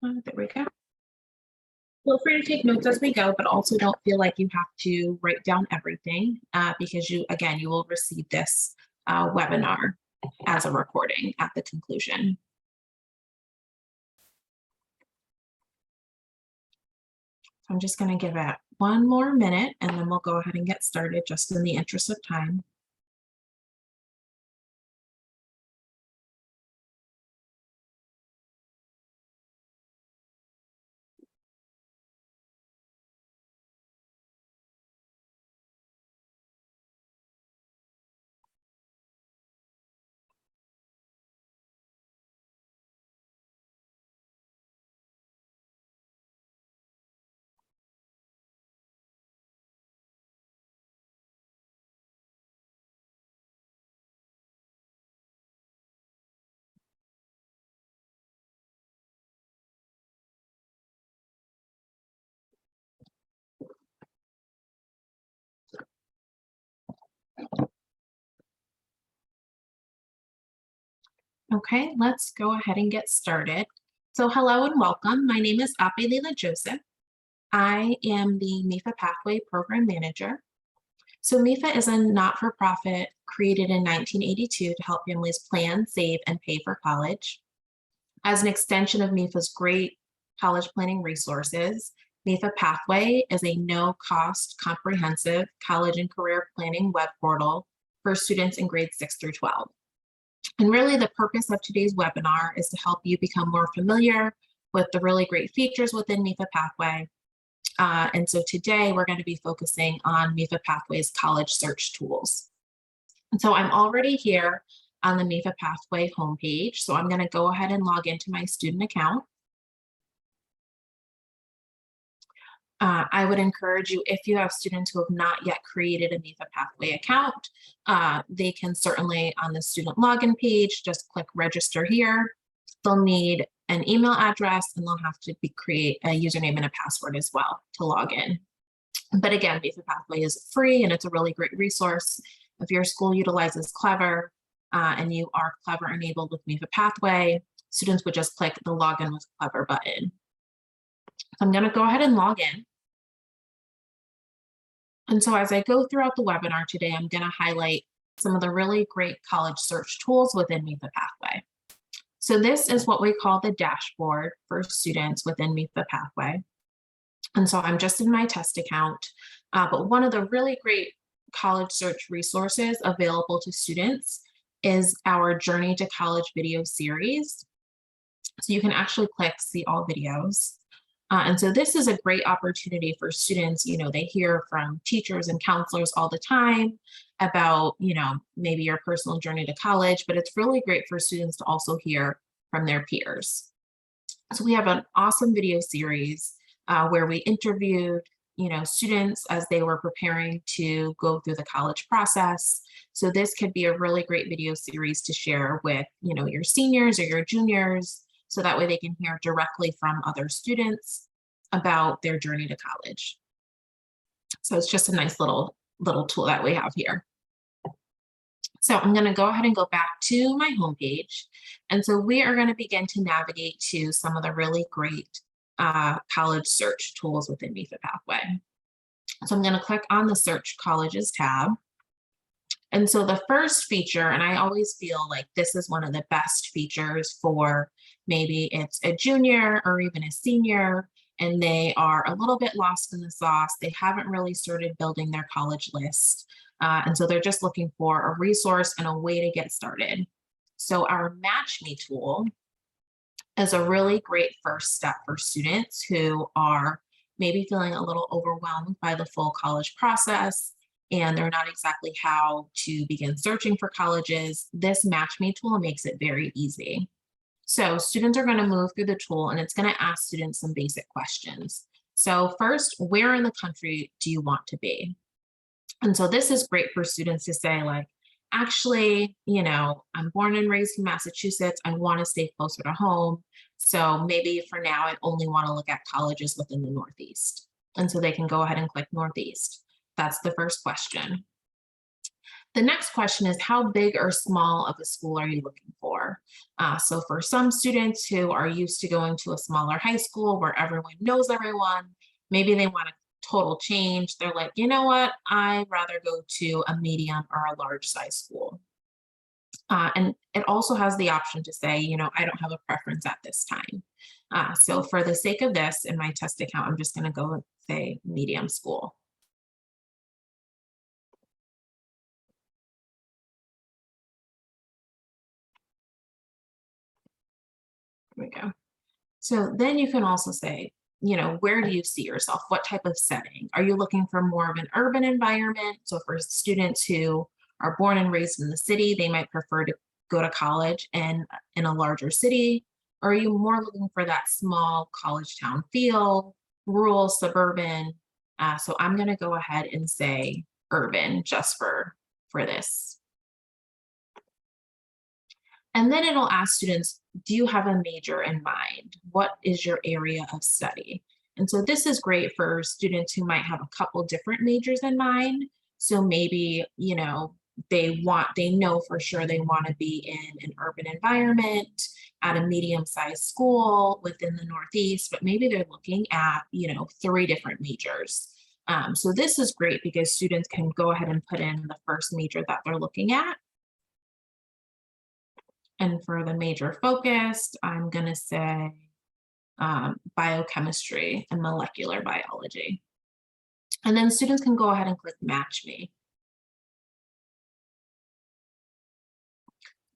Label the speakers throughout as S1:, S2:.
S1: There we go. Feel free to take notes as we go, but also don't feel like you have to write down everything because again, you will receive this webinar as a recording at the conclusion. I'm just going to give it one more minute and then we'll go ahead and get started just in the interest of time. Okay, let's go ahead and get started. So hello and welcome. My name is Apelila Joseph. I am the MEFA Pathway Program Manager. So MEFA is a not-for-profit created in 1982 to help families plan, save, and pay for college. As an extension of MEFA's great college planning resources, MEFA Pathway is a no-cost, comprehensive college and career planning web portal for students in grades 6 through 12. And really the purpose of today's webinar is to help you become more familiar with the really great features within MEFA Pathway. And so today we're going to be focusing on MEFA Pathway's college search tools. And so I'm already here on the MEFA Pathway homepage. So I'm going to go ahead and log into my student account. I would encourage you, if you have students who have not yet created a MEFA Pathway account, they can certainly on the student login page, just click register here. They'll need an email address and they'll have to create a username and a password as well to log in. But again, MEFA Pathway is free and it's a really great resource. If your school utilizes Clever and you are Clever enabled with MEFA Pathway, students would just click the login with Clever button. So I'm going to go ahead and log in. And so as I go throughout the webinar today, I'm going to highlight some of the really great college search tools within MEFA Pathway. So this is what we call the dashboard for students within MEFA Pathway. And so I'm just in my test account, but one of the really great college search resources available to students is our Journey to College video series. So you can actually click see all videos. And so this is a great opportunity for students. You know, they hear from teachers and counselors all the time about, you know, maybe your personal journey to college, but it's really great for students to also hear from their peers. So we have an awesome video series where we interviewed, you know, students as they were preparing to go through the college process. So this could be a really great video series to share with, you know, your seniors or your juniors. So that way they can hear directly from other students about their journey to college. So it's just a nice little tool that we have here. So I'm going to go ahead and go back to my homepage. And so we are going to begin to navigate to some of the really great college search tools within MEFA Pathway. So I'm going to click on the Search Colleges tab. And so the first feature, and I always feel like this is one of the best features for maybe it's a junior or even a senior, and they are a little bit lost in the sauce. They haven't really started building their college list. And so they're just looking for a resource and a way to get started. So our Match Me tool is a really great first step for students who are maybe feeling a little overwhelmed by the full college process and they're not exactly how to begin searching for colleges. This Match Me tool makes it very easy. So students are going to move through the tool and it's going to ask students some basic questions. So first, where in the country do you want to be? And so this is great for students to say like, actually, you know, I'm born and raised in Massachusetts. I want to stay closer to home. So maybe for now, I only want to look at colleges within the Northeast. And so they can go ahead and click Northeast. That's the first question. The next question is, how big or small of a school are you looking for? So for some students who are used to going to a smaller high school where everyone knows everyone, maybe they want a total change. They're like, you know what? I'd rather go to a medium or a large size school. And it also has the option to say, I don't have a preference at this time. So for the sake of this, in my test account, I'm just going to go and say medium school. There we go. So then you can also say, where do you see yourself? What type of setting? Are you looking for more of an urban environment? So for students who are born and raised in the city, they might prefer to go to college in a larger city. Or are you more looking for that small college town feel, rural, suburban? So I'm going to go ahead and say urban just for this. And then it'll ask students, do you have a major in mind? What is your area of study? And so this is great for students who might have a couple different majors in mind. So maybe, they know for sure they want to be in an urban environment at a medium-sized school within the Northeast, but maybe they're looking at, 3 different majors. So this is great because students can go ahead and put in the first major that they're looking at. And for the major focused, I'm going to say biochemistry and molecular biology. And then students can go ahead and click Match Me.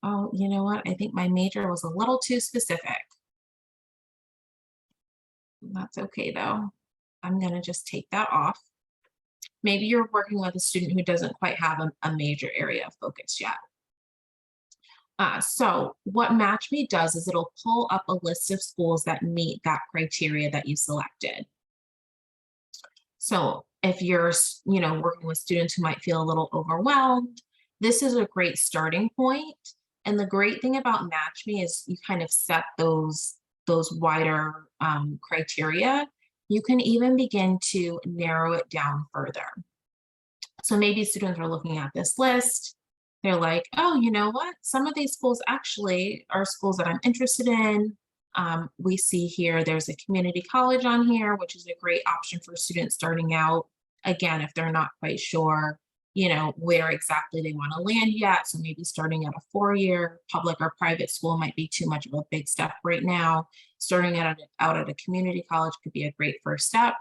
S1: Oh, you know what? I think my major was a little too specific. That's okay, though. I'm going to just take that off. Maybe you're working with a student who doesn't quite have a major area of focus yet. So what Match Me does is it'll pull up a list of schools that meet that criteria that you selected. So if you're, working with students who might feel a little overwhelmed, this is a great starting point. And the great thing about Match Me is you kind of set those wider criteria. You can even begin to narrow it down further. So maybe students are looking at this list. They're like, oh, you know what? Some of these schools actually are schools that I'm interested in. We see here there's a community college on here, which is a great option for students starting out. Again, if they're not quite sure, where exactly they want to land yet. So maybe starting at a 4-year public or private school might be too much of a big step right now. Starting out at a community college could be a great first step.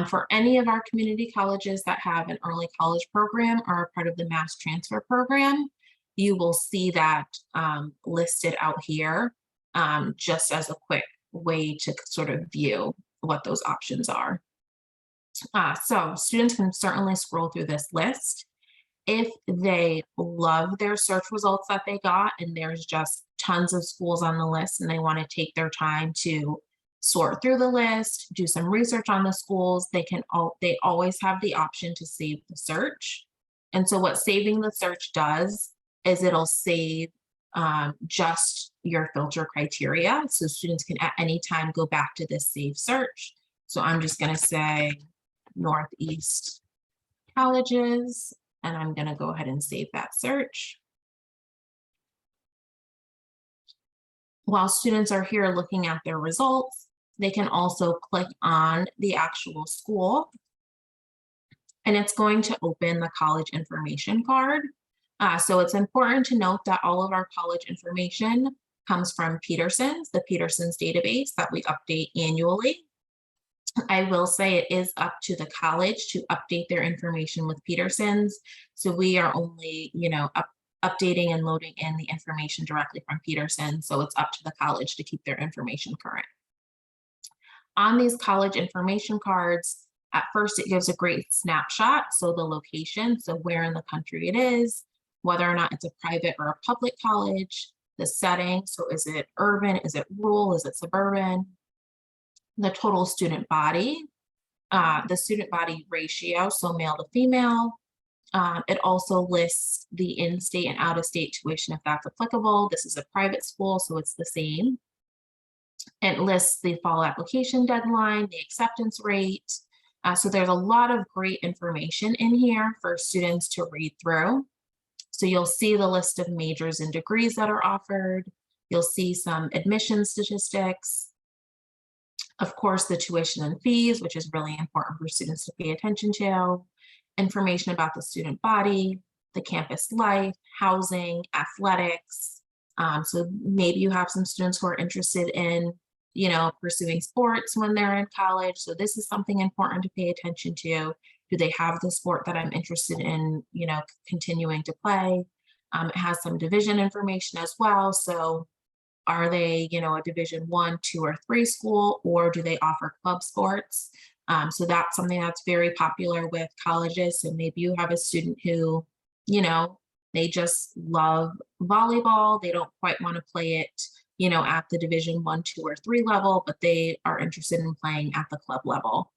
S1: For any of our community colleges that have an early college program or are part of the mass transfer program, you will see that listed out here just as a quick way to sort of view what those options are. So students can certainly scroll through this list. If they love their search results that they got and there's just tons of schools on the list and they want to take their time to sort through the list, do some research on the schools, they always have the option to save the search. And so what saving the search does is it'll save just your filter criteria. So students can at any time go back to this save search. So I'm just going to say Northeast colleges, and I'm going to go ahead and save that search. While students are here looking at their results, they can also click on the actual school, and it's going to open the college information card. So it's important to note that all of our college information comes from Peterson's, the Peterson's database that we update annually. I will say it is up to the college to update their information with Peterson's. So we are only, updating and loading in the information directly from Peterson. So it's up to the college to keep their information current. On these college information cards, at first it gives a great snapshot. So the location, so where in the country it is, whether or not it's a private or a public college, the setting, so is it urban, is it rural, is it suburban, the total student body, the student body ratio, so male to female. It also lists the in-state and out-of-state tuition if that's applicable. This is a private school, so it's the same. It lists the fall application deadline, the acceptance rate. So there's a lot of great information in here for students to read through. So you'll see the list of majors and degrees that are offered. You'll see some admission statistics. Of course, the tuition and fees, which is really important for students to pay attention to. Information about the student body, the campus life, housing, athletics. So maybe you have some students who are interested in, pursuing sports when they're in college. So this is something important to pay attention to. Do they have the sport that I'm interested in, continuing to play? It has some division information as well. So are they, a Division 1, 2, or 3 school, or do they offer club sports? So that's something that's very popular with colleges. And maybe you have a student who, they just love volleyball. They don't quite want to play it, at the Division 1, 2, or 3 level, but they are interested in playing at the club level.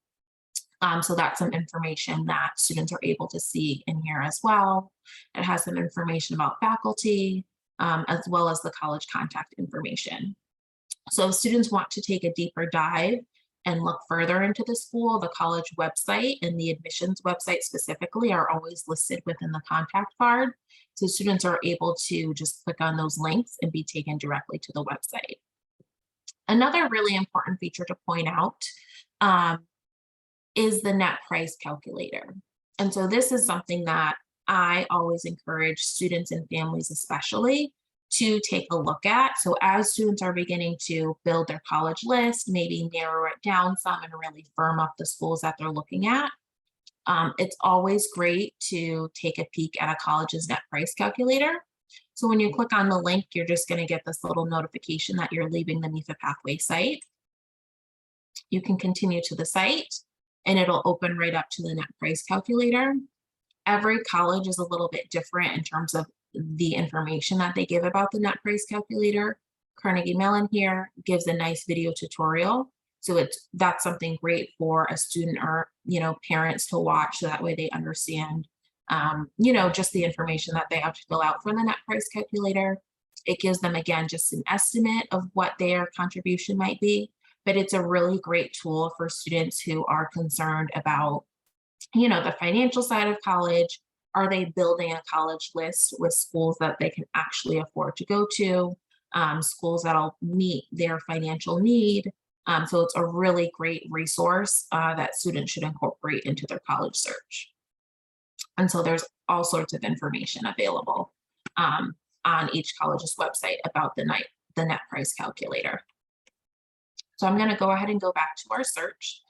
S1: So that's some information that students are able to see in here as well. It has some information about faculty, as well as the college contact information. So if students want to take a deeper dive and look further into the school, the college website and the admissions website specifically are always listed within the contact card. So students are able to just click on those links and be taken directly to the website. Another really important feature to point out is the net price calculator. And so this is something that I always encourage students and families especially to take a look at. So as students are beginning to build their college list, maybe narrow it down some and really firm up the schools that they're looking at, it's always great to take a peek at a college's net price calculator. So when you click on the link, you're just going to get this little notification that you're leaving the MEFA Pathway site. You can continue to the site and it'll open right up to the net price calculator. Every college is a little bit different in terms of the information that they give about the net price calculator. Carnegie Mellon here gives a nice video tutorial. So that's something great for a student or, parents to watch, so that way they understand, just the information that they have to fill out for the net price calculator. It gives them, again, just an estimate of what their contribution might be, but it's a really great tool for students who are concerned about, the financial side of college. Are they building a college list with schools that they can actually afford to go to, schools that'll meet their financial need? So it's a really great resource that students should incorporate into their college search. And so there's all sorts of information available on each college's website about the net price calculator. So I'm going to go ahead and go back to our search.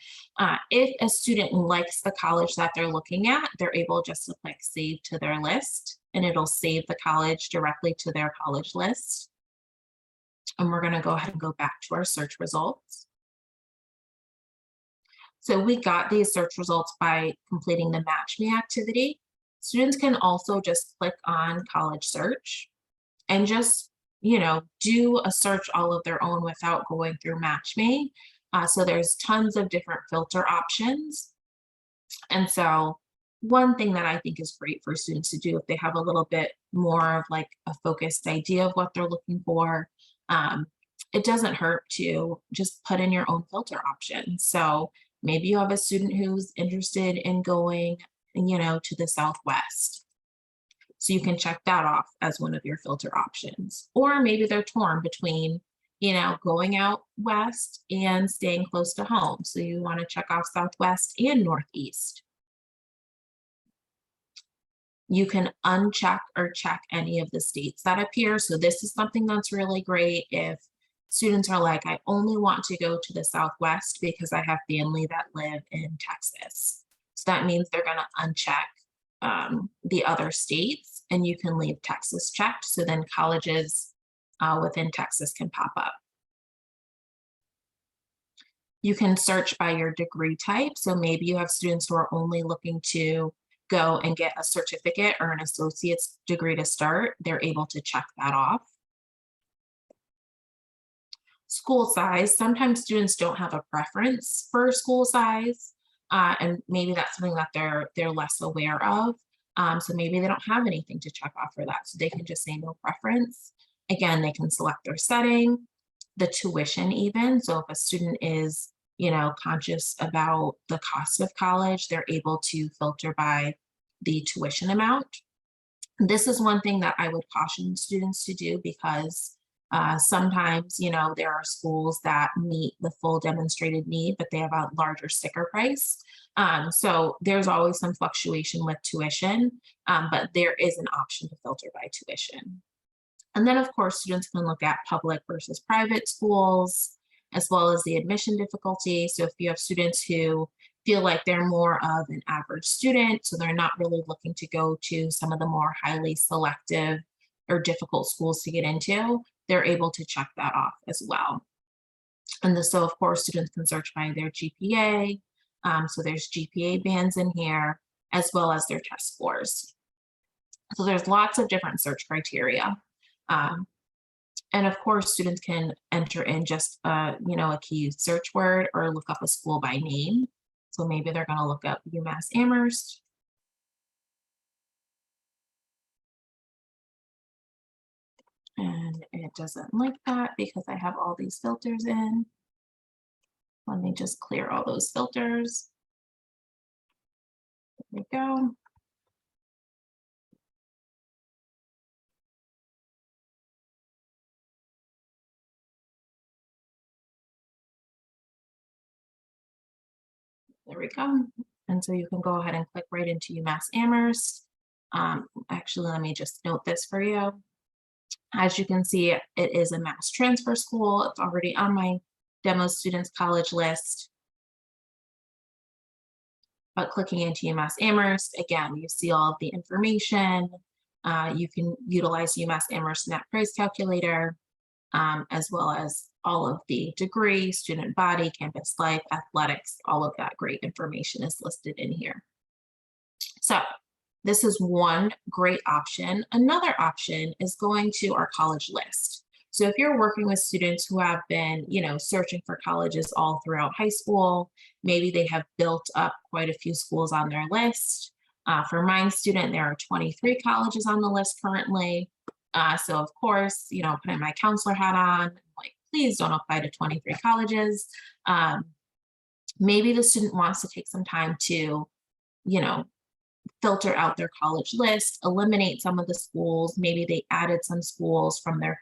S1: If a student likes the college that they're looking at, they're able just to click save to their list, and it'll save the college directly to their college list. And we're going to go ahead and go back to our search results. So we got these search results by completing the Match Me activity. Students can also just click on college search and just, do a search all of their own without going through Match Me. So there's tons of different filter options. And so one thing that I think is great for students to do if they have a little bit more of like a focused idea of what they're looking for, it doesn't hurt to just put in your own filter options. So maybe you have a student who's interested in going, to the Southwest. So you can check that off as one of your filter options. Or maybe they're torn between, going out west and staying close to home. So you want to check off Southwest and Northeast. You can uncheck or check any of the states that appear. So this is something that's really great if students are like, I only want to go to the Southwest because I have family that live in Texas. So that means they're going to uncheck the other states, and you can leave Texas checked. So then colleges within Texas can pop up. You can search by your degree type. So maybe you have students who are only looking to go and get a certificate or an associate's degree to start. They're able to check that off. School size. Sometimes students don't have a preference for school size, and maybe that's something that they're less aware of. So maybe they don't have anything to check off for that. So they can just say no preference. Again, they can select their setting, the tuition even. So if a student is, conscious about the cost of college, they're able to filter by the tuition amount. This is one thing that I would caution students to do because sometimes, there are schools that meet the full demonstrated need, but they have a larger sticker price. So there's always some fluctuation with tuition, but there is an option to filter by tuition. And then, of course, students can look at public versus private schools, as well as the admission difficulty. So if you have students who feel like they're more of an average student, so they're not really looking to go to some of the more highly selective or difficult schools to get into, they're able to check that off as well. And so, of course, students can search by their GPA. So there's GPA bands in here, as well as their test scores. So there's lots of different search criteria. And of course, students can enter in just a key search word or look up a school by name. So maybe they're going to look up UMass Amherst. And it doesn't like that because I have all these filters in. Let me just clear all those filters. There we go. There we go. And so you can go ahead and click right into UMass Amherst. Actually, let me just note this for you. As you can see, it is a mass transfer school. It's already on my demo students college list. But clicking into UMass Amherst, again, you see all of the information. You can utilize UMass Amherst net price calculator, as well as all of the degree, student body, campus life, athletics, all of that great information is listed in here. So this is one great option. Another option is going to our college list. So if you're working with students who have been, searching for colleges all throughout high school, maybe they have built up quite a few schools on their list. For my student, there are 23 colleges on the list currently. So of course, putting my counselor hat on, like, please don't apply to 23 colleges. Maybe the student wants to take some time to, filter out their college list, eliminate some of the schools. Maybe they added some schools from their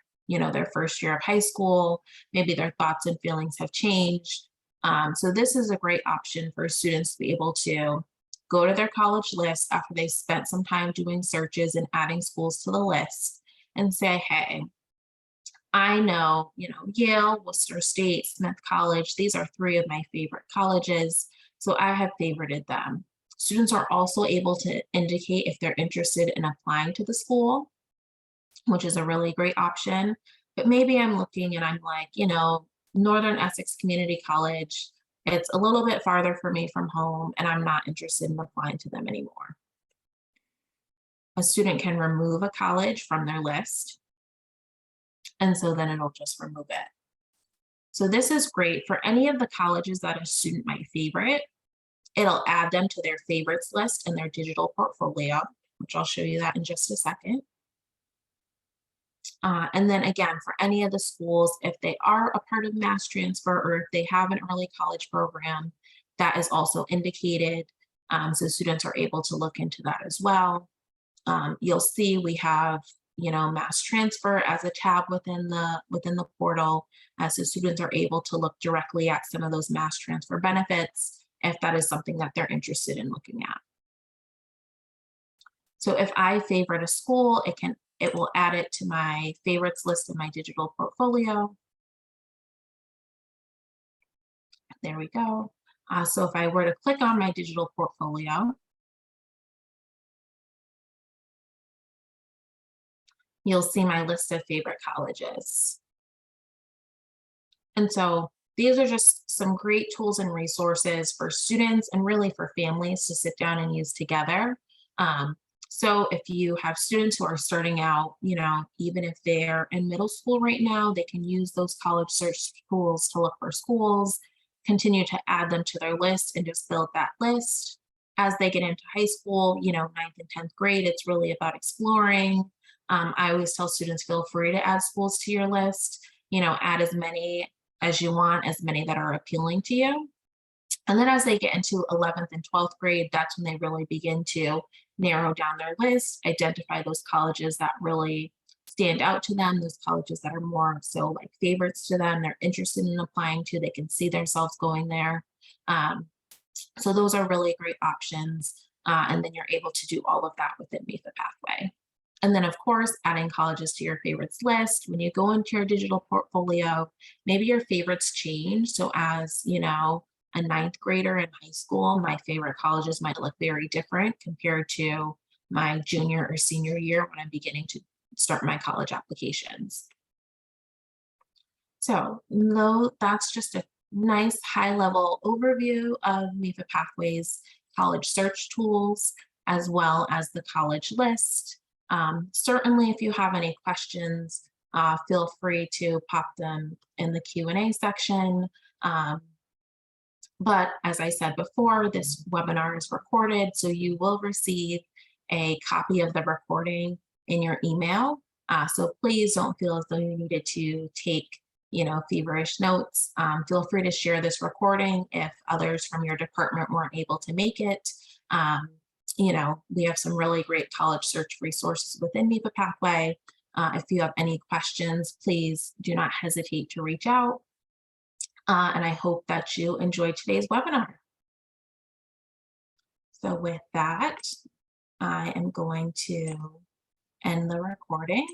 S1: first year of high school. Maybe their thoughts and feelings have changed. So this is a great option for students to be able to go to their college list after they spent some time doing searches and adding schools to the list and say, hey, I know, Yale, Worcester State, Smith College, these are 3 of my favorite colleges. So I have favorited them. Students are also able to indicate if they're interested in applying to the school, which is a really great option. But maybe I'm looking and I'm like, Northern Essex Community College, it's a little bit farther for me from home and I'm not interested in applying to them anymore. A student can remove a college from their list. And so then it'll just remove it. So this is great for any of the colleges that a student might favorite. It'll add them to their favorites list in their digital portfolio, which I'll show you that in just a second. And then again, for any of the schools, if they are a part of mass transfer or if they have an early college program, that is also indicated. So students are able to look into that as well. You'll see we have, mass transfer as a tab within the portal. So students are able to look directly at some of those mass transfer benefits if that is something that they're interested in looking at. So if I favorite a school, it will add it to my favorites list in my digital portfolio. There we go. So if I were to click on my digital portfolio, you'll see my list of favorite colleges. And so these are just some great tools and resources for students and really for families to sit down and use together. So if you have students who are starting out, even if they're in middle school right now, they can use those college search tools to look for schools, continue to add them to their list and just build that list. As they get into high school, 9th and 10th grade, it's really about exploring. I always tell students, feel free to add schools to your list, add as many as you want, as many that are appealing to you. And then as they get into 11th and 12th grade, that's when they really begin to narrow down their list, identify those colleges that really stand out to them, those colleges that are more so like favorites to them, they're interested in applying to, they can see themselves going there. Um, so those are really great options. And then you're able to do all of that within MEFA Pathway. And then, of course, adding colleges to your favorites list. When you go into your digital portfolio, maybe your favorites change. So as you know, a ninth grader in high school, my favorite colleges might look very different compared to my junior or senior year when I'm beginning to start my college applications. So that's just a nice high level overview of MEFA Pathways college search tools, as well as the college list. Certainly, if you have any questions, feel free to pop them in the Q&A section. But as I said before, this webinar is recorded, so you will receive a copy of the recording in your email. So please don't feel as though you needed to take, feverish notes. Feel free to share this recording if others from your department weren't able to make it. We have some really great college search resources within MEFA Pathway. If you have any questions, please do not hesitate to reach out. And I hope that you enjoyed today's webinar. So with that, I am going to end the recording.